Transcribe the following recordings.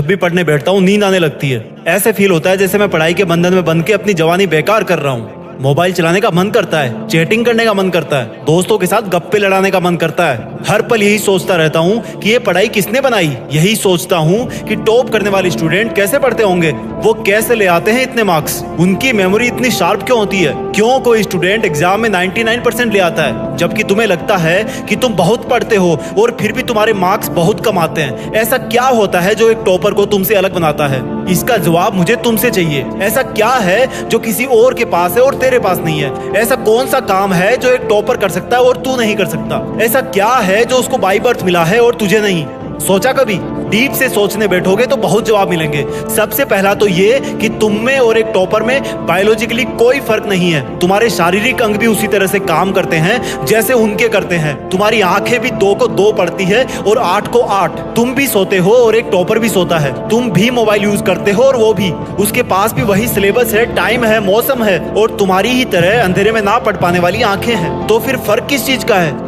जब भी पढ़ने बैठता हूँ नींद आने लगती है। ऐसे फील होता है जैसे मैं पढ़ाई के बंधन में बंध के अपनी जवानी बेकार कर रहा हूँ। मोबाइल चलाने का मन करता है, चैटिंग करने का मन करता है, दोस्तों के साथ गप्पे लड़ाने का मन करता है। हर पल यही सोचता रहता हूँ कि ये पढ़ाई किसने बनाई। यही सोचता हूँ कि टॉप करने वाले स्टूडेंट कैसे पढ़ते होंगे, वो कैसे ले आते हैं इतने मार्क्स, उनकी मेमोरी इतनी शार्प क्यों होती है। क्यों कोई स्टूडेंट एग्जाम में 99% ले आता है, जबकि तुम्हें लगता है कि तुम बहुत पढ़ते हो और फिर भी तुम्हारे मार्क्स बहुत कम आते हैं। ऐसा क्या होता है जो एक टॉपर को तुमसे अलग बनाता है? इसका जवाब मुझे तुमसे चाहिए। ऐसा क्या है जो किसी और के पास है और तेरे पास नहीं है? ऐसा कौन सा काम है जो एक टॉपर कर सकता है और तू नहीं कर सकता? ऐसा क्या है जो उसको बाय बर्थ मिला है और तुझे नहीं? सोचा कभी? डीप से सोचने बैठोगे तो बहुत जवाब मिलेंगे। सबसे पहला तो ये कि तुम में और एक टॉपर में बायोलॉजिकली कोई फर्क नहीं है। तुम्हारे शारीरिक अंग भी उसी तरह से काम करते हैं जैसे उनके करते हैं। तुम्हारी आंखें भी 2 को 2 पढ़ती है और 8 को 8। तुम भी सोते हो और एक टॉपर भी सोता है। तुम भी मोबाइल यूज करते हो और वो भी। उसके पास भी वही सिलेबस है, टाइम है, मौसम है और तुम्हारी ही तरह अंधेरे में ना पढ़ पाने वाली आंखें हैं। तो फिर फर्क किस चीज का है?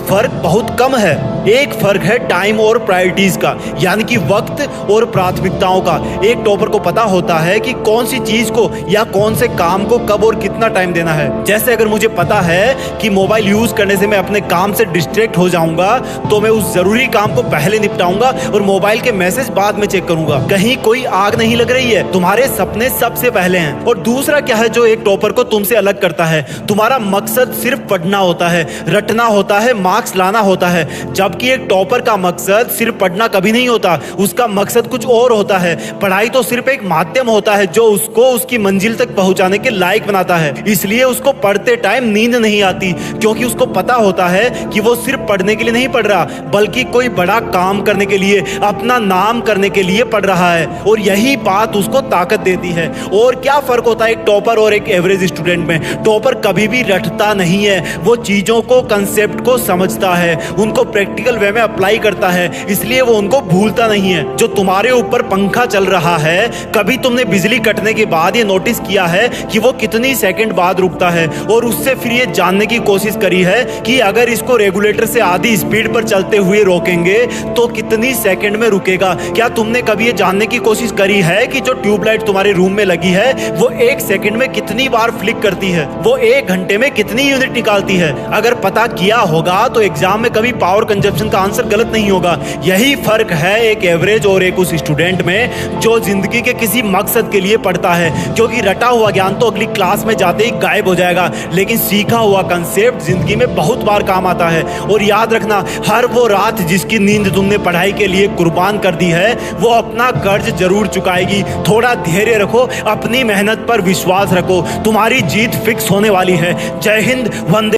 फर्क बहुत कम है। एक फर्क है टाइम और प्रायोरिटीज का, यानी कि वक्त और प्राथमिकताओं का। एक टॉपर को पता होता है कि कौन सी चीज को या कौन से काम को कब और कितना टाइम देना है। जैसे अगर मुझे पता है कि मोबाइल यूज करने से मैं अपने काम से डिस्ट्रैक्ट हो जाऊंगा, तो मैं उस जरूरी काम को पहले निपटाऊंगा और मोबाइल के मैसेज बाद में चेक करूंगा। कहीं कोई आग नहीं लग रही है, तुम्हारे सपने सबसे पहले हैं। और दूसरा क्या है जो एक टॉपर को तुमसे अलग करता है? तुम्हारा मकसद सिर्फ पढ़ना होता है, रटना होता है, मार्क्स लाना होता है। जबकि एक टॉपर का मकसद सिर्फ पढ़ना कभी नहीं होता, उसका मकसद कुछ और होता है। पढ़ाई तो सिर्फ एक माध्यम होता है जो उसको उसकी मंजिल तक पहुंचाने के लायक बनाता है। इसलिए उसको पढ़ते टाइम नींद नहीं आती, क्योंकि उसको पता होता है कि वो सिर्फ पढ़ने के लिए नहीं पढ़ रहा, बल्कि कोई बड़ा काम करने के लिए, अपना नाम करने के लिए पढ़ रहा है। और यही बात उसको ताकत देती है। और क्या फर्क होता है एक टॉपर और एक एवरेज स्टूडेंट में? टॉपर कभी भी रटता नहीं है, वो चीजों को, कंसेप्ट को समझता है, उनको प्रैक्टिकल वे में अप्लाई करता है, इसलिए वो उनको भूलता नहीं है। जो तुम्हारे ऊपर पंखा चल रहा है, कभी तुमने बिजली कटने के बाद ये नोटिस किया है कि वो कितनी सेकंड बाद रुकता है? और उससे फिर ये जानने की कोशिश करी है कि अगर इसको रेगुलेटर से आधी स्पीड पर चलते हुए रोकेंगे तो कितनी सेकंड में रुकेगा? क्या तुमने कभी ये जानने की कोशिश करी है कि जो ट्यूबलाइट तुम्हारे रूम में लगी है वो 1 सेकंड में कितनी बार फ्लिक करती है? वो 1 घंटे में कितनी यूनिट निकालती है? अगर पता किया होगा तो एग्जाम में कभी पावर कंजप्शन का आंसर गलत नहीं होगा। यही फर्क है एक एवरेज और एक उस स्टूडेंट में जो जिंदगी के किसी मकसद के लिए पढ़ता है। क्योंकि रटा हुआ ज्ञान तो अगली क्लास में जाते ही गायब हो जाएगा, लेकिन सीखा हुआ कंसेप्ट जिंदगी में बहुत बार काम आता है। और याद रखना, हर वो रात जिसकी नींद तुमने पढ़ाई के लिए कुर्बान कर दी है, वो अपना कर्ज जरूर चुकाएगी। थोड़ा धैर्य रखो, अपनी मेहनत पर विश्वास रखो, तुम्हारी जीत फिक्स होने वाली है। जय हिंद, वंदे